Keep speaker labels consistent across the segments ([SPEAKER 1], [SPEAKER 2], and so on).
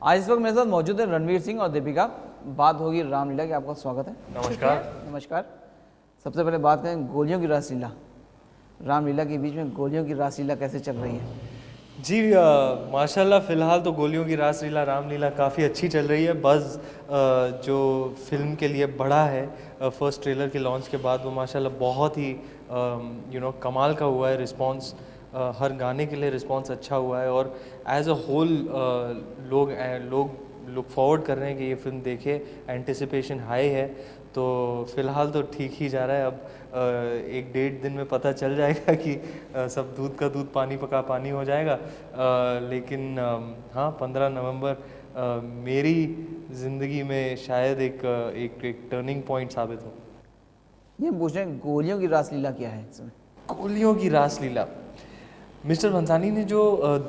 [SPEAKER 1] आज इस वक्त मेरे साथ मौजूद है रणवीर सिंह और दीपिका। बात होगी रामलीला की। आपका स्वागत है।
[SPEAKER 2] नमस्कार।
[SPEAKER 1] नमस्कार। सबसे पहले बात करें गोलियों की रासलीला। रामलीला के बीच में गोलियों की रासलीला कैसे चल रही है?
[SPEAKER 2] जी माशाल्लाह फ़िलहाल तो गोलियों की रासलीला रामलीला काफ़ी अच्छी चल रही है। बज़ जो फ़िल्म के लिए बढ़ा है फर्स्ट ट्रेलर के लॉन्च के बाद, वो माशाल्लाह बहुत ही कमाल का हुआ है रिस्पॉन्स। हर गाने के लिए रिस्पॉन्स अच्छा हुआ है और एज अ होल लोग लुक फॉरवर्ड कर रहे हैं कि ये फ़िल्म देखे। एंटिसिपेशन हाई है। तो फ़िलहाल तो ठीक ही जा रहा है। अब एक डेढ़ दिन में पता चल जाएगा कि सब दूध का दूध पानी पका पानी हो जाएगा। लेकिन हाँ, 15 नवंबर मेरी ज़िंदगी में शायद एक टर्निंग पॉइंट साबित हो।
[SPEAKER 1] ये पूछ रहे हैं गोलियों की रासलीला क्या है इसमें?
[SPEAKER 2] गोलियों की रासलीला, मिस्टर भंसाली ने जो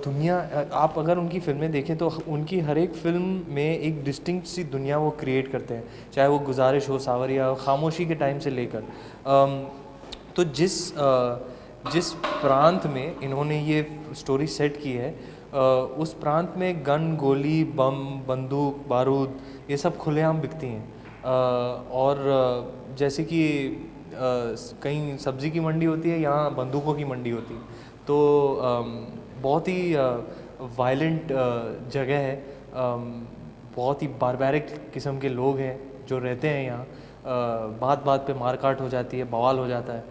[SPEAKER 2] दुनिया, आप अगर उनकी फ़िल्में देखें तो उनकी हर एक फ़िल्म में एक डिस्टिंक्ट सी दुनिया वो क्रिएट करते हैं, चाहे वो गुजारिश हो, सावरिया हो, खामोशी के टाइम से लेकर। तो जिस प्रांत में इन्होंने ये स्टोरी सेट की है, उस प्रांत में गन, गोली, बम, बंदूक, बारूद ये सब खुलेआम बिकती हैं। और जैसे कि कहीं सब्ज़ी की मंडी होती है, यहाँ बंदूकों की मंडी होती है। तो बहुत ही वायलेंट जगह है। बहुत ही बारबैरिक किस्म के लोग हैं जो रहते हैं यहाँ। बात बात पे मारकाट हो जाती है, बवाल हो जाता है।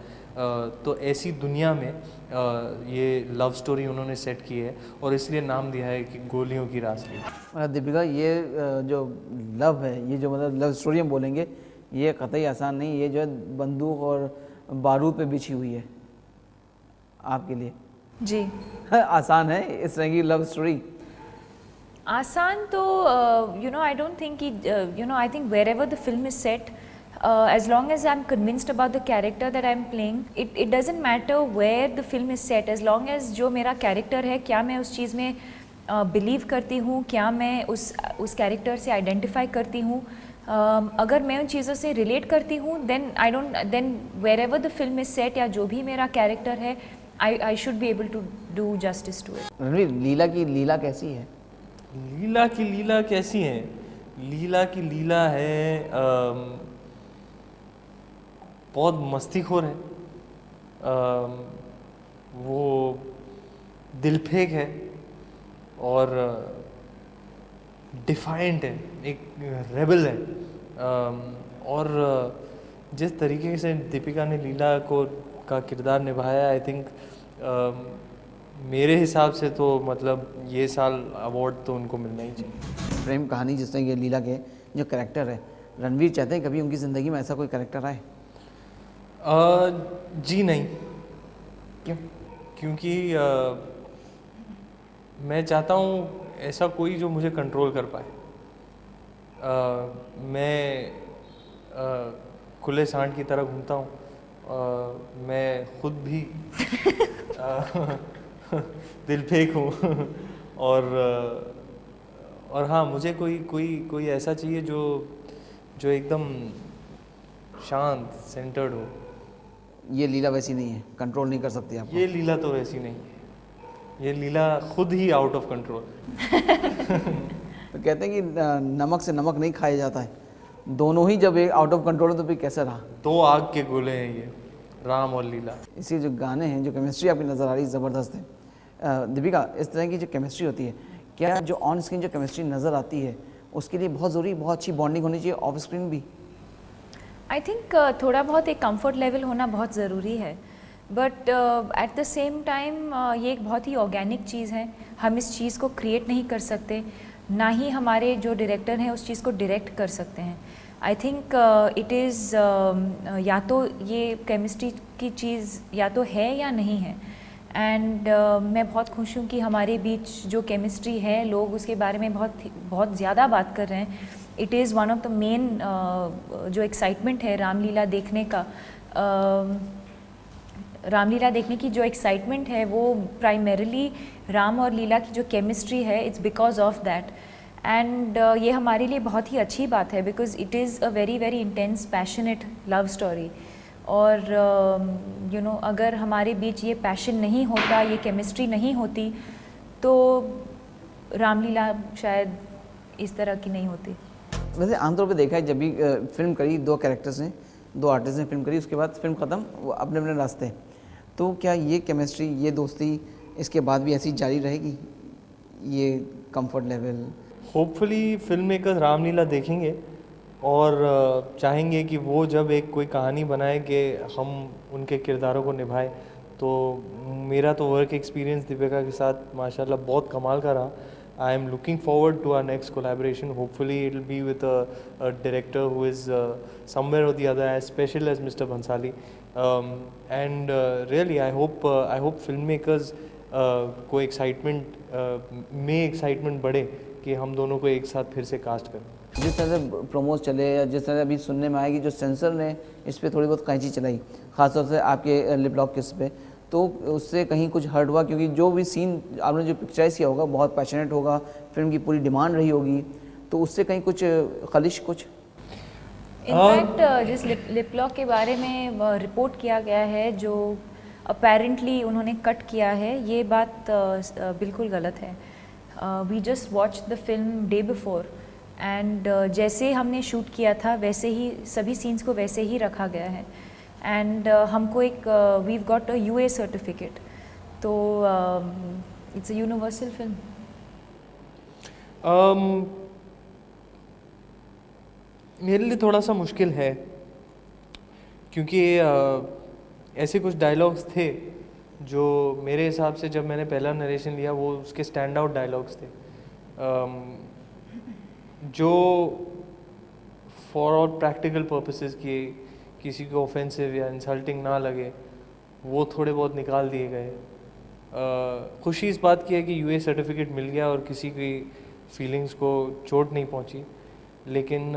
[SPEAKER 2] तो ऐसी दुनिया में ये लव स्टोरी उन्होंने सेट की है और इसलिए नाम दिया है कि गोलियों की रासलीला।
[SPEAKER 1] दीपिका, ये जो लव है, ये जो मतलब लव स्टोरी हम बोलेंगे, ये कतई आसान नहीं। ये जो है बंदूक और बारूद पे बिछी हुई है आपके लिए।
[SPEAKER 3] जी
[SPEAKER 1] आसान है इस तरह की लव स्टोरी?
[SPEAKER 3] आसान तो आई डोंट थिंक कि I think wherever the film is set, as long as I'm convinced about the character that I'm playing, it doesn't matter where the film is set, as long as जो मेरा character है, क्या मैं उस चीज़ में believe करती हूँ, क्या मैं उस कैरेक्टर से आइडेंटिफाई करती हूँ, अगर मैं उन चीज़ों से रिलेट करती हूँ, then wherever the film is set या जो भी मेरा कैरेक्टर है, I should be able to do justice to it.
[SPEAKER 1] Ranveer, लीला की लीला कैसी है?
[SPEAKER 2] लीला की लीला कैसी है? लीला की लीला है बहुत मस्तीखोर है। वो दिलफेक है और डिफाइंट है, एक रेबल है। और जिस तरीके से दीपिका ने लीला का किरदार निभाया, आई थिंक मेरे हिसाब से तो मतलब ये साल अवार्ड तो उनको मिलना ही चाहिए।
[SPEAKER 1] प्रेम कहानी जिस तरह की लीला के जो कैरेक्टर है, रणवीर चाहते हैं कभी उनकी ज़िंदगी में ऐसा कोई कैरेक्टर आए?
[SPEAKER 2] जी नहीं।
[SPEAKER 1] क्यों?
[SPEAKER 2] क्योंकि मैं चाहता हूँ ऐसा कोई जो मुझे कंट्रोल कर पाए। मैं खुले सांड की तरह घूमता हूँ। मैं खुद भी दिलफेक हूँ और हाँ, मुझे कोई ऐसा चाहिए जो एकदम शांत, सेंटर्ड हो।
[SPEAKER 1] ये लीला वैसी नहीं है, कंट्रोल नहीं कर सकती आप?
[SPEAKER 2] ये लीला तो वैसी नहीं है। ये लीला खुद ही आउट ऑफ कंट्रोल।
[SPEAKER 1] तो कहते हैं कि नमक से नमक नहीं खाया जाता है। दोनों ही जब एक आउट ऑफ कंट्रोल है तो फिर कैसा रहा?
[SPEAKER 2] दो आग के गोले हैं ये, राम और लीला।
[SPEAKER 1] इसी जो गाने हैं, जो केमिस्ट्री आपकी नज़र आ रही है, ज़बरदस्त है। दीपिका, इस तरह की जो केमिस्ट्री होती है, क्या जो ऑन स्क्रीन जो केमिस्ट्री नज़र आती है उसके लिए बहुत ज़रूरी, बहुत अच्छी बॉन्डिंग होनी चाहिए ऑफ स्क्रीन भी?
[SPEAKER 3] आई थिंक थोड़ा बहुत एक कंफर्ट लेवल होना बहुत ज़रूरी है, but at the same time ये एक बहुत ही ऑर्गेनिक चीज़ है। हम इस चीज़ को क्रिएट नहीं कर सकते, ना ही हमारे जो डायरेक्टर हैं उस चीज़ को डायरेक्ट कर सकते हैं। आई थिंक इट इज़ या तो ये केमिस्ट्री की चीज़ या तो है या नहीं है। एंड मैं बहुत खुश हूँ कि हमारे बीच जो केमिस्ट्री है, लोग उसके बारे में बहुत ज़्यादा बात कर रहे हैं। It is one of the main जो एक्साइटमेंट है रामलीला देखने का, रामलीला देखने की जो एक्साइटमेंट है वो प्राइमरीली राम और लीला की जो केमिस्ट्री है, it's because of that. And ये हमारे लिए बहुत ही अच्छी बात है, because it is a very very intense passionate love story. और अगर हमारे बीच ये पैशन नहीं होता, ये केमिस्ट्री नहीं होती, तो रामलीला शायद इस तरह की नहीं होती।
[SPEAKER 1] वैसे आमतौर पे देखा है जब भी फिल्म करी, दो कैरेक्टर्स ने, दो आर्टिस्ट ने फिल्म करी, उसके बाद फिल्म ख़त्म, वो अपने अपने रास्ते। तो क्या ये केमिस्ट्री, ये दोस्ती इसके बाद भी ऐसी जारी रहेगी, ये comfort level?
[SPEAKER 2] Hopefully film makers Ramlila देखेंगे और चाहेंगे कि वो जब एक कोई कहानी बनाए कि हम उनके किरदारों को निभाएं। तो मेरा तो वर्क एक्सपीरियंस दीपिका के साथ माशाल्लाह बहुत कमाल का रहा। I am looking forward to our next collaboration. Hopefully it will be with a director who is somewhere or the other as special as mister Bhansali. And really I hope film makers को excitement बढ़े कि हम दोनों को एक साथ फिर से कास्ट करें।
[SPEAKER 1] जिस तरह से प्रोमोज चले या जिस तरह अभी सुनने में आएगी, जो सेंसर ने इस पर थोड़ी बहुत कैंची चलाई, खासतौर से आपके लिप लॉक किस पे, तो उससे कहीं कुछ हर्ट हुआ? क्योंकि जो भी सीन आपने जो पिक्चराइज किया होगा बहुत पैशनेट होगा, फिल्म की पूरी डिमांड रही होगी, तो उससे कहीं कुछ खलिश कुछ?
[SPEAKER 3] इनफैक्ट जिस लिप लॉक के बारे में रिपोर्ट किया गया है, जो अपेरेंटली उन्होंने कट किया है, ये बात बिल्कुल गलत है। We just watch the film day before and जैसे हमने शूट किया था वैसे ही सभी सीन्स को वैसे ही रखा गया है। एंड हमको एक we've got a UA certificate, तो इट्स अ यूनिवर्सल फिल्म।
[SPEAKER 2] मेरे लिए थोड़ा सा मुश्किल है क्योंकि ऐसे कुछ डायलॉग्स थे जो मेरे हिसाब से जब मैंने पहला नरेशन लिया वो उसके स्टैंड आउट डायलॉग्स थे, जो फॉर ऑल प्रैक्टिकल पर्पसेस की किसी को ऑफेंसिव या इंसल्टिंग ना लगे वो थोड़े बहुत निकाल दिए गए। खुशी इस बात की है कि UA सर्टिफिकेट मिल गया और किसी की फीलिंग्स को चोट नहीं पहुंची। लेकिन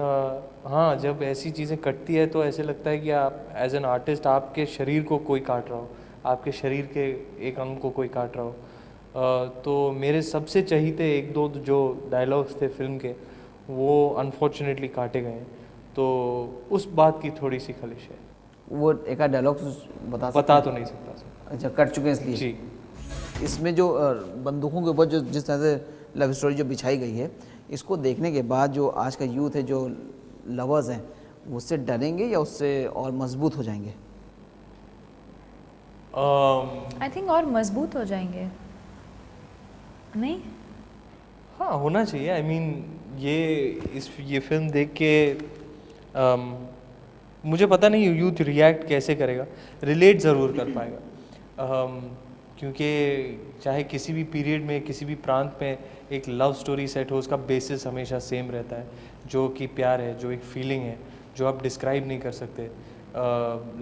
[SPEAKER 2] हाँ, जब ऐसी चीज़ें कटती है तो ऐसे लगता है कि आप एज एन आर्टिस्ट आपके शरीर को कोई काट रहा हो, आपके शरीर के एक अंग को कोई काट रहा हो। तो मेरे सबसे चहीते एक दो जो डायलॉग्स थे फिल्म के वो अनफॉर्चुनेटली काटे गए हैं, तो उस बात की थोड़ी सी खलिश है।
[SPEAKER 1] वो एक आध डायलॉग
[SPEAKER 2] बता तो नहीं सकता सर।
[SPEAKER 1] अच्छा, कट चुके हैं इसलिए।
[SPEAKER 2] जी,
[SPEAKER 1] इसमें जो बंदूकों के ऊपर जो जिस तरह से लव स्टोरी जो बिछाई गई है, इसको देखने के बाद जो आज का यूथ है, जो लवर्स हैं, वो उससे डरेंगे या उससे और मजबूत हो जाएंगे?
[SPEAKER 3] आई थिंक और मजबूत हो जाएंगे, नहीं?
[SPEAKER 2] हाँ, होना चाहिए। आई मीन ये फिल्म देख के मुझे पता नहीं यूथ रिएक्ट कैसे करेगा, रिलेट ज़रूर कर पाएगा। क्योंकि चाहे किसी भी पीरियड में, किसी भी प्रांत में एक लव स्टोरी सेट हो, उसका बेसिस हमेशा सेम रहता है, जो कि प्यार है, जो एक फीलिंग है, जो आप डिस्क्राइब नहीं कर सकते,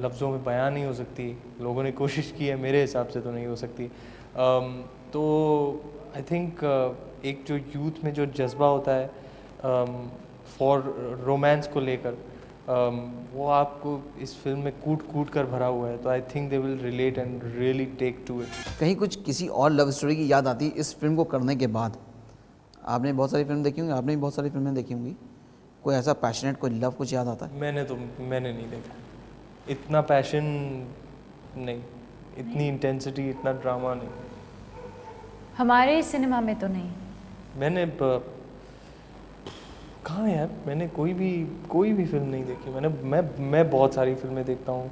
[SPEAKER 2] लफ्ज़ों में बयान नहीं हो सकती। लोगों ने कोशिश की है, मेरे हिसाब से तो नहीं हो सकती। तो आई थिंक एक जो यूथ में जो जज्बा होता है फॉर रोमांस को लेकर, वो आपको इस फिल्म में कूट कूट कर भरा हुआ है। तो I think they will relate and really take to it.
[SPEAKER 1] कहीं कुछ किसी और लव स्टोरी की याद आती है इस फिल्म को करने के बाद? आपने बहुत सारी फिल्म देखी होंगी, आपने भी बहुत सारी फिल्में देखी होंगी, कोई ऐसा पैशनेट कोई लव कुछ याद आता है?
[SPEAKER 2] मैंने नहीं देखा इतना पैशन, नहीं इतनी इंटेंसिटी, इतना ड्रामा नहीं।
[SPEAKER 3] हमारे सिनेमा में तो नहीं।
[SPEAKER 2] मैंने कहाँ यार, मैंने कोई भी फिल्म नहीं देखी। मैं बहुत सारी फिल्में देखता हूँ,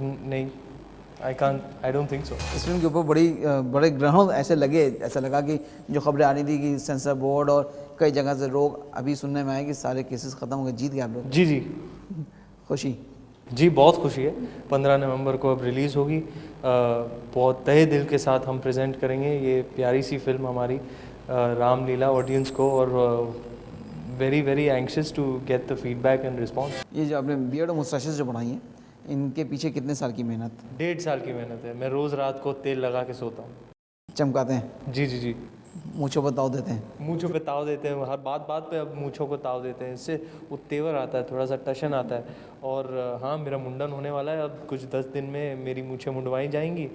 [SPEAKER 2] नहीं, आई डोंट थिंक सो।
[SPEAKER 1] इस फिल्म के ऊपर बड़े ग्रहण ऐसा लगा कि जो खबरें आ रही थी कि सेंसर बोर्ड और कई जगह से रोक, अभी सुनने में आया कि सारे केसेस ख़त्म हो गए, जीत गए आप लोग।
[SPEAKER 2] जी
[SPEAKER 1] खुशी?
[SPEAKER 2] जी, बहुत खुशी है। 15 नवंबर को अब रिलीज़ होगी। बहुत तहे दिल के साथ हम प्रेजेंट करेंगे ये प्यारी सी फिल्म हमारी रामलीला ऑडियंस को, और very very anxious to get the feedback and response.
[SPEAKER 1] ये जो आपने बियर्ड और मुस्टैशेस जो बनाई हैं, इनके पीछे कितने साल की मेहनत?
[SPEAKER 2] 1.5 साल की मेहनत है। मैं रोज़ रात को तेल लगा के सोता हूँ।
[SPEAKER 1] चमकाते हैं?
[SPEAKER 2] जी,
[SPEAKER 1] मूँछों पर ताव देते हैं?
[SPEAKER 2] मूँछों पे ताव देते हैं, हर बात पे अब मूँछों को ताव देते हैं। इससे वो तेवर आता है, थोड़ा सा टशन आता है। और हाँ, मेरा मुंडन होने वाला है अब कुछ 10 दिन में, मेरी मूँछें मुंडवाई जाएंगी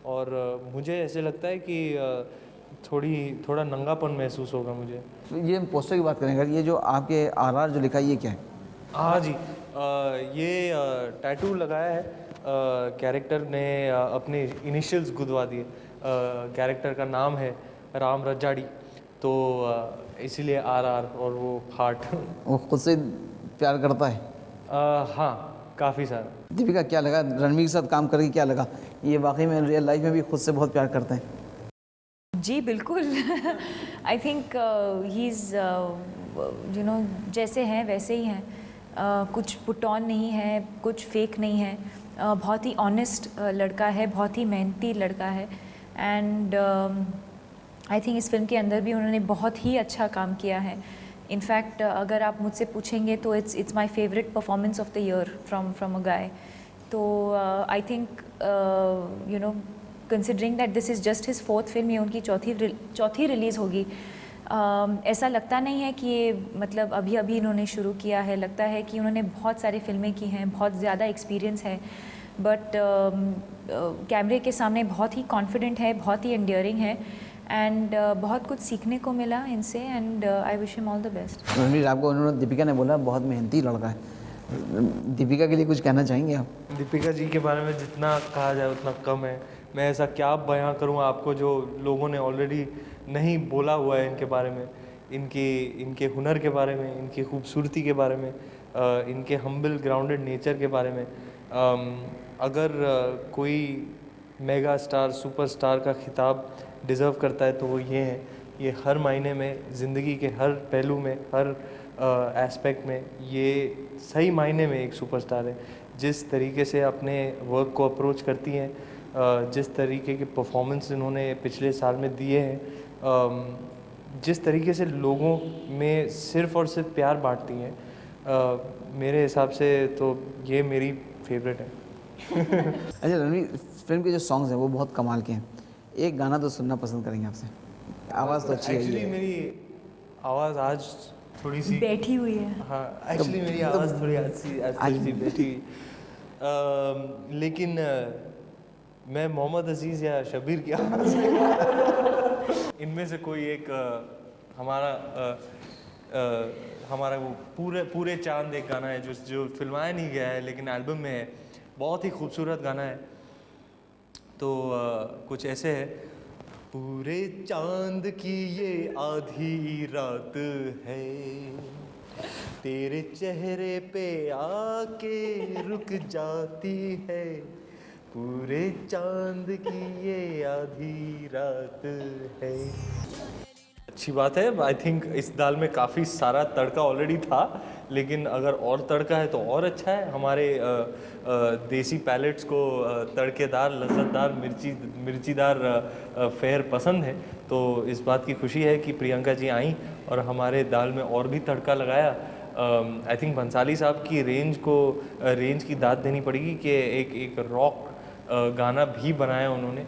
[SPEAKER 2] और मुझे ऐसे लगता है कि थोड़ा नंगापन महसूस होगा मुझे।
[SPEAKER 1] ये पोस्टर की बात करें अगर, ये जो आपके RR जो लिखा है, ये क्या है?
[SPEAKER 2] हाँ जी, ये टैटू लगाया है, कैरेक्टर ने अपने इनिशियल्स गुदवा दिए। कैरेक्टर का नाम है राम रजाड़ी, तो इसीलिए RR और वो हार्ट।
[SPEAKER 1] वो खुद से प्यार करता है।
[SPEAKER 2] हाँ, काफ़ी सारा।
[SPEAKER 1] दीपिका, क्या लगा रणवीर के साथ काम करके, क्या लगा ये वाकई में रियल लाइफ में भी खुद से बहुत प्यार करते हैं?
[SPEAKER 3] जी बिल्कुल। आई थिंक ही इज़ जैसे हैं वैसे ही हैं। कुछ पुट ऑन नहीं है, कुछ फेक नहीं है। बहुत ही ऑनेस्ट लड़का है, बहुत ही मेहनती लड़का है। एंड आई थिंक इस फिल्म के अंदर भी उन्होंने बहुत ही अच्छा काम किया है। इनफैक्ट अगर आप मुझसे पूछेंगे तो it's my favourite performance of the year from a guy. तो I think considering that this is just his 4th film, ये उनकी चौथी रिलीज़ होगी। ऐसा लगता नहीं है कि ये मतलब अभी अभी इन्होंने शुरू किया है। लगता है कि उन्होंने बहुत सारी फिल्में की हैं, बहुत ज़्यादा एक्सपीरियंस है, बट कैमरे के सामने बहुत ही कॉन्फिडेंट है, बहुत ही एंडियरिंग है। एंड बहुत कुछ सीखने को मिला इनसे। And I wish him all the best.
[SPEAKER 1] Ranveer, आपको उन्होंने, दीपिका ने बोला बहुत मेहनती लड़का है, दीपिका के लिए कुछ कहना चाहेंगे आप?
[SPEAKER 2] दीपिका जी के बारे में जितना कहा जाए उतना कम है। मैं ऐसा क्या बयां करूं आपको जो लोगों ने ऑलरेडी नहीं बोला हुआ है इनके बारे में, इनके हुनर के बारे में, इनकी खूबसूरती के बारे में, इनके हम्बल ग्राउंडेड नेचर के बारे में। अगर कोई मेगा स्टार, सुपरस्टार का खिताब डिज़र्व करता है तो वो ये है। ये हर मायने में, ज़िंदगी के हर पहलू में, हर एस्पेक्ट में ये सही मायने में एक सुपरस्टार है। जिस तरीके से अपने वर्क को अप्रोच करती हैं, जिस तरीके के परफॉर्मेंस इन्होंने पिछले साल में दिए हैं, जिस तरीके से लोगों में सिर्फ़ और सिर्फ प्यार बांटती हैं, मेरे हिसाब से तो ये मेरी फेवरेट है।
[SPEAKER 1] अच्छा रणवीर, फिल्म के जो सॉन्ग्स हैं वो बहुत कमाल के हैं। एक गाना तो सुनना पसंद करेंगे आपसे। आवाज़ तो अच्छी
[SPEAKER 2] एक्चुअली
[SPEAKER 1] है।
[SPEAKER 2] मेरी आवाज़ आज थोड़ी सी
[SPEAKER 3] बैठी हुई है।
[SPEAKER 2] हाँ, एक्चुअली मेरी आवाज़ थोड़ी आज सी बैठी हुई। लेकिन मैं मोहम्मद अजीज़ या शबीर की आवाज़ इनमें से कोई एक हमारा वो पूरे चांद एक गाना है जो फिल्माया नहीं गया है लेकिन एल्बम में है। बहुत ही खूबसूरत गाना है। तो कुछ ऐसे है। पूरे चांद की ये आधी रात है, तेरे चेहरे पे आके रुक जाती है, पूरे चांद की ये आधी रात है। अच्छी बात है। आई थिंक इस दाल में काफ़ी सारा तड़का ऑलरेडी था, लेकिन अगर और तड़का है तो और अच्छा है। हमारे देसी पैलेट्स को तड़केदार, लज्जतदार, मिर्चीदार फेयर पसंद है। तो इस बात की खुशी है कि प्रियंका जी आई और हमारे दाल में और भी तड़का लगाया। आई थिंक भंसाली साहब की रेंज की दाद देनी पड़ेगी कि एक रॉक गाना भी बनाया उन्होंने।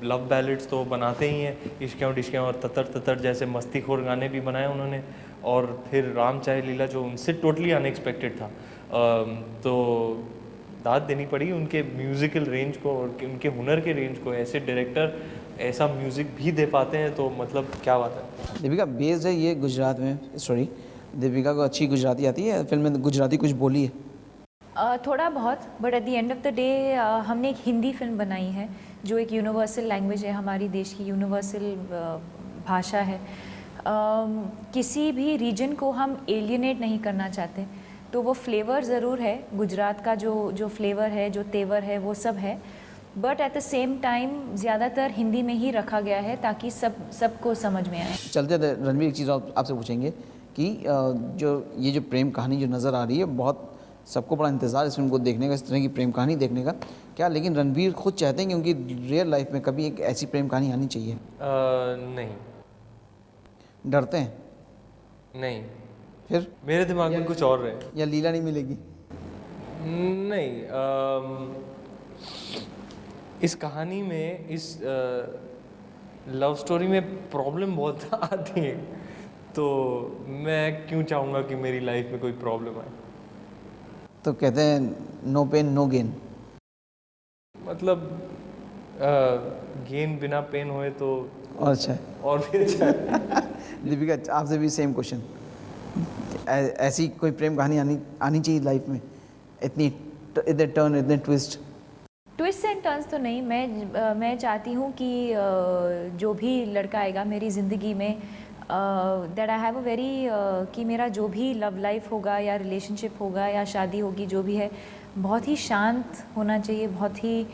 [SPEAKER 2] लव बैलेट्स तो बनाते ही हैं, इश्क़ डिश्क़ और ततर ततर जैसे मस्तीखोर गाने भी बनाए उन्होंने। और फिर राम चाहे लीला जो उनसे टोटली अनएक्सपेक्टेड था। तो दाद देनी पड़ी उनके म्यूज़िकल रेंज को और उनके हुनर के रेंज को। ऐसे डायरेक्टर ऐसा म्यूज़िक भी दे पाते हैं तो मतलब क्या बात है।
[SPEAKER 1] दीपिका, बेस्ड है ये गुजरात में स्टोरी। दीपिका को अच्छी गुजराती आती है? फिल्म में गुजराती कुछ बोली है?
[SPEAKER 3] थोड़ा बहुत, but at the end of the day हमने एक हिंदी फिल्म बनाई है जो एक यूनिवर्सल लैंग्वेज है, हमारी देश की यूनिवर्सल भाषा है। किसी भी रीजन को हम एलियनेट नहीं करना चाहते, तो वो फ्लेवर ज़रूर है गुजरात का, जो फ्लेवर है, जो तेवर है, वो सब है। But at the same time ज़्यादातर हिंदी में ही रखा गया है ताकि सबको समझ में आए।
[SPEAKER 1] चलते रणवीर, एक चीज़ आपसे पूछेंगे कि जो प्रेम कहानी जो नज़र आ रही है, बहुत सबको बड़ा इंतज़ार इस फिल्म को देखने का, इस तरह की प्रेम कहानी देखने का, क्या लेकिन रणवीर खुद चाहते हैं कि उनकी रियल लाइफ में कभी एक ऐसी प्रेम कहानी आनी चाहिए?
[SPEAKER 2] नहीं।
[SPEAKER 1] डरते हैं?
[SPEAKER 2] नहीं।
[SPEAKER 1] फिर
[SPEAKER 2] मेरे दिमाग में कुछ और है।
[SPEAKER 1] या लीला नहीं मिलेगी?
[SPEAKER 2] नहीं। इस कहानी में, इस लव स्टोरी में प्रॉब्लम बहुत आती है, तो मैं क्यों चाहूँगा कि मेरी लाइफ में कोई प्रॉब्लम आए।
[SPEAKER 1] तो कहते हैं नो पेन नो गेन।
[SPEAKER 2] मतलब गेन बिना पेन होए तो
[SPEAKER 1] और अच्छा है।
[SPEAKER 2] और भी अच्छा है।
[SPEAKER 1] दीपिका, आपसे भी सेम क्वेश्चन। ऐसी कोई प्रेम कहानी आनी चाहिए लाइफ में, इतने टर्न, इतने ट्विस्ट?
[SPEAKER 3] ट्विस्ट एंड टर्न्स तो नहीं, मैं चाहती हूँ कि जो भी लड़का आएगा मेरी ज़िंदगी में, that I have a very, कि मेरा जो भी लव लाइफ होगा या रिलेशनशिप होगा या शादी होगी, जो भी है बहुत ही शांत होना चाहिए, बहुत ही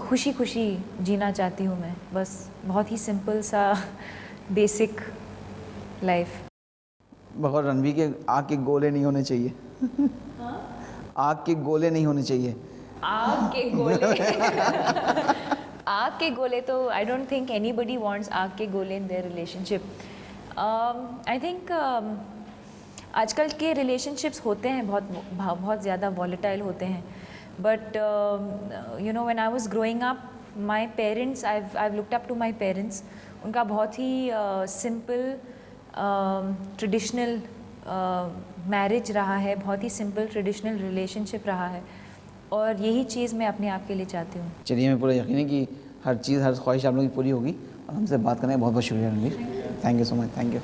[SPEAKER 3] खुशी खुशी जीना चाहती हूँ मैं, बस बहुत ही सिंपल सा बेसिक लाइफ।
[SPEAKER 1] बगैर रणवीर के आग के गोले नहीं होने चाहिए। आग के गोले नहीं होने चाहिए।
[SPEAKER 3] आग के गोले आग के गोले तो आई डोंट थिंक एनीबडी वांट्स आग के गोले in their relationship. I think आजकल के रिलेशनशिप्स होते हैं बहुत ज़्यादा वॉलेटाइल होते हैं, but you know when I was growing up, my parents, I looked up to my parents. उनका बहुत ही सिंपल ट्रेडिशनल मैरिज रहा है, बहुत ही सिंपल ट्रेडिशनल रिलेशनशिप रहा है, और यही चीज़ मैं अपने आप के लिए चाहती हूँ।
[SPEAKER 1] चलिए, हमें पूरा यकीन है कि हर चीज़, हर ख्वाहिश आप लोगों की पूरी होगी, और हमसे बात करने का बहुत बहुत शुक्रिया Ranveer. Thank you so much. Thank you.